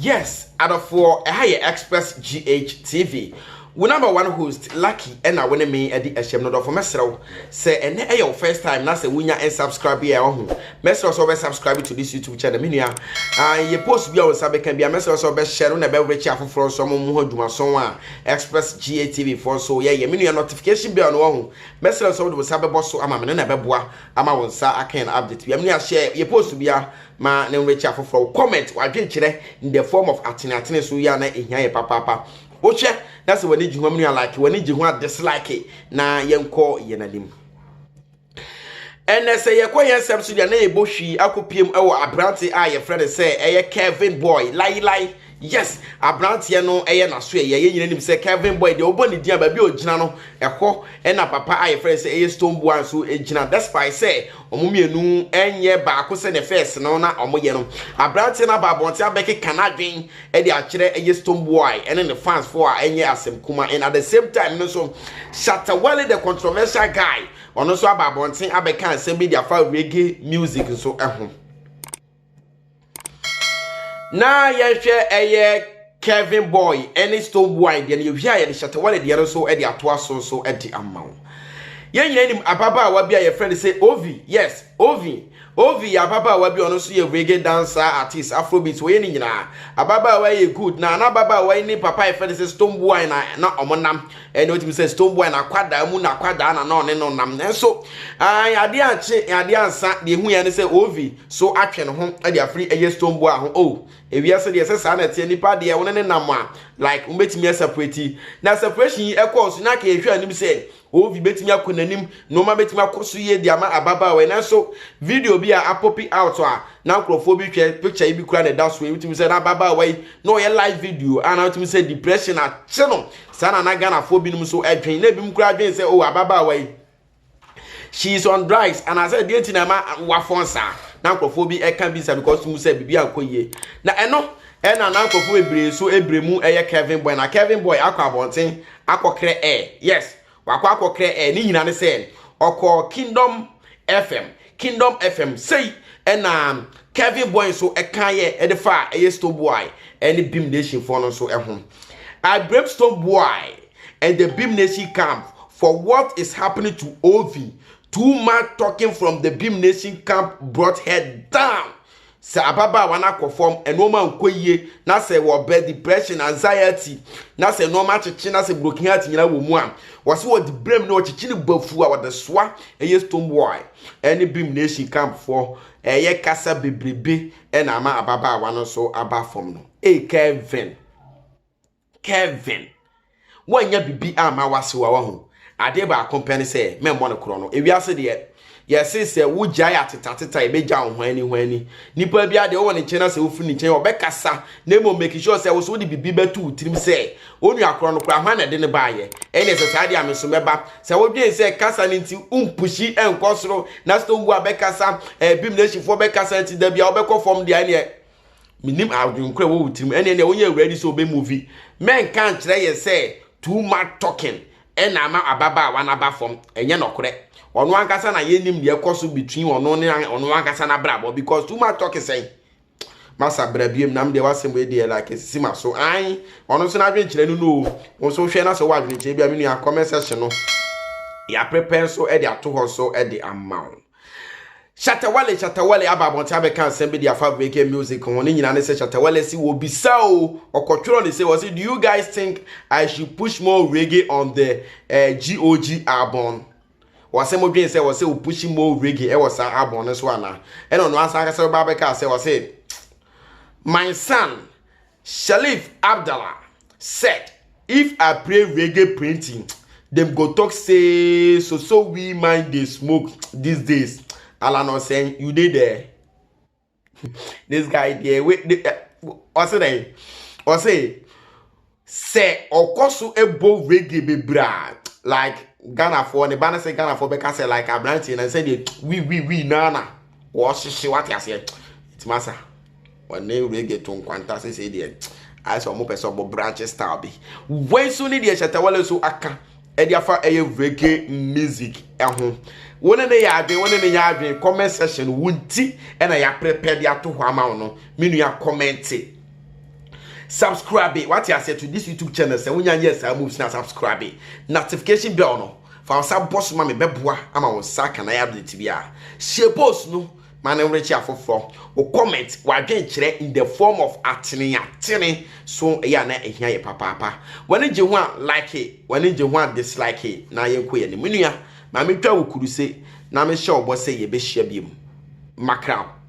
Yes, out of for a higher express GHTV. We number one host Lucky and I when me at the HM not for Mesro say and your first time na say winya and subscribe here on Mesro so subscribe to this YouTube channel minia and you post be on sabe can be a Mesro so be share na be reach afoforo so mo ho dwuma so a express GHTV for so yeah minia notification be on wo Mesro so do sabe boss so ama me na be boa ama won sa akan update be minia share you post be a ma na reach afoforo comment wadwen kire in the form of atene so ya na ehia ye papa Oche, that's when you like when you dislike na yenko yenanim. And say yekoye subsidy na eboshi akopiem ewo abrante a ye friend say Kevin Boy lie yes abrante no na so ye nyinanim say Kevin Boy de oboni dia ba bi ogina no ekọ na papa a ye friend say Stone Boy so egina that's why say omumienu enye ba ko se ne first no na omoye no abrante na ba bonte abeke kanadwen e de akire Stone Boy and the fans for enye asem kuma and at the same time no so Shatawale the controversial guy ono so ababonten abeka asem bi dia fa reggae music so ehun na yehwe Kevin Boy any Stone Boy de ye hia ye de Shatawale de so e de atoa so e de amawo yen yenim ababa wa bia ye friend say Ovi yes Ovi ababa wa bi ono so ye reggae dancer artist afrobeat we ni nyina ababa wa ye good na ababa wa ni papa ye friend say Stone Boy na omonam ene otimi say Stone Boy na kwada mu na kwada na no ne no nam so ade ansa de hu ye ne say Ovi so atwe ne ho e de afri eye Stone Boy ho oh ewiase de say na tie nipa de won ne nam a like umbetimi separate na separation e course na ka ehwa anim say Ovi betimi akonanim no ma betimi akoso ye de ama ababa we na so video bi a popping out na nkrofo bi twa picture bi kura na da so betimi say na ababa we no ye live video and betimi say depression a cheno sana na Ghana fo bi num so adwen na bi m kura adwen say oh ababa we she is on drugs and I said the thing na ma wafonsa na nkrofo bi e kan bi say because mu say bibi akoye na eno na nkrofo ebre so ebremu Kevin Boy na Kevin Boy akwa abonten akokre yes wakwa akokre ni nyina ne say okọ Kingdom FM say na Kevin Boy so kan ye e de fa Stone Boy any Beam Nation for no so ehun I brave Stone Boy and the Beam Nation camp for what is happening to Ovi. Too much talking from the Beam Nation camp brought her down. Say ababa wana perform and woman koye na say wo bed depression anxiety na say normal chichi na say broken heart nyina wo mu am was what the blame no chichi ni bafu a what the swa Stone Boy any Beam Nation camp for kasa bebrebe and ama ababa wana so aba form no Kevin wanya bibi ama wase wa ho ade ba company say me mo no kro no ewiase de yes say wo jai ateta ebeja ho ani nipa bia de wo ne chena say wo funi chen obekasa na mo make sure say wo so de bibi betu tirim say onu akro no kra hwa na de ne baaye ene say sade ameso meba say wo dwen say kasa ne nti umpushi enkosoro na Stone Boy bekasa Beam Nation fo bekasa nti da bia obekọ form de ane minim adun kra wo tirim ene wo ye ready so be movie men kan kire ye say too much talking ena ama ababa wana ba form enye nokore onu ankasa na yenim de ekoso between onu ankasa na brabo because too much talking say masa brabiem nam de wasem we de like sima so an onu so na dwen kire no no so hwe na so wa dwen kire bia me nu comment section no ya prepare so e de ato ho so e de amount Shatawale ababonte abeka asem be dia fabric music won nyina ne say Shatawale si wo bisa o okotworo ne say was do you guys think I should push more reggae on the GOG album was mo dwen say was we push more reggae e was album so ana e no ansa aka say babeka say was my son Shalif Abdallah said if I play reggae printing them go talk say so we mind they smoke these days. Alano saying you did there. This guy there wait or say okosu ebo reggae be bra like Ghana for the banner say Ghana for because say like Abranti and say we nana wash what you say it's massa when they reggae to kwanta say there I saw mo person branch style be when so need the Shatawale so aka e dia fa reggae music ehun wona ne ya adwen comment section wunti e na ya prepare dia to ho ama no menu ya comment subscribe what you say to this YouTube channel say when yes I move na subscribe notification bell no for some boss ma me beboa ama won saka na ya update bia share post no man reach afofo o comment wa dwen kire in the form of atene so ya na ehia ye papa when je ho like it when je ho dislike it na ye koye ni menua ma me twa wo kuru se na me hye obo se ye be hia biem makra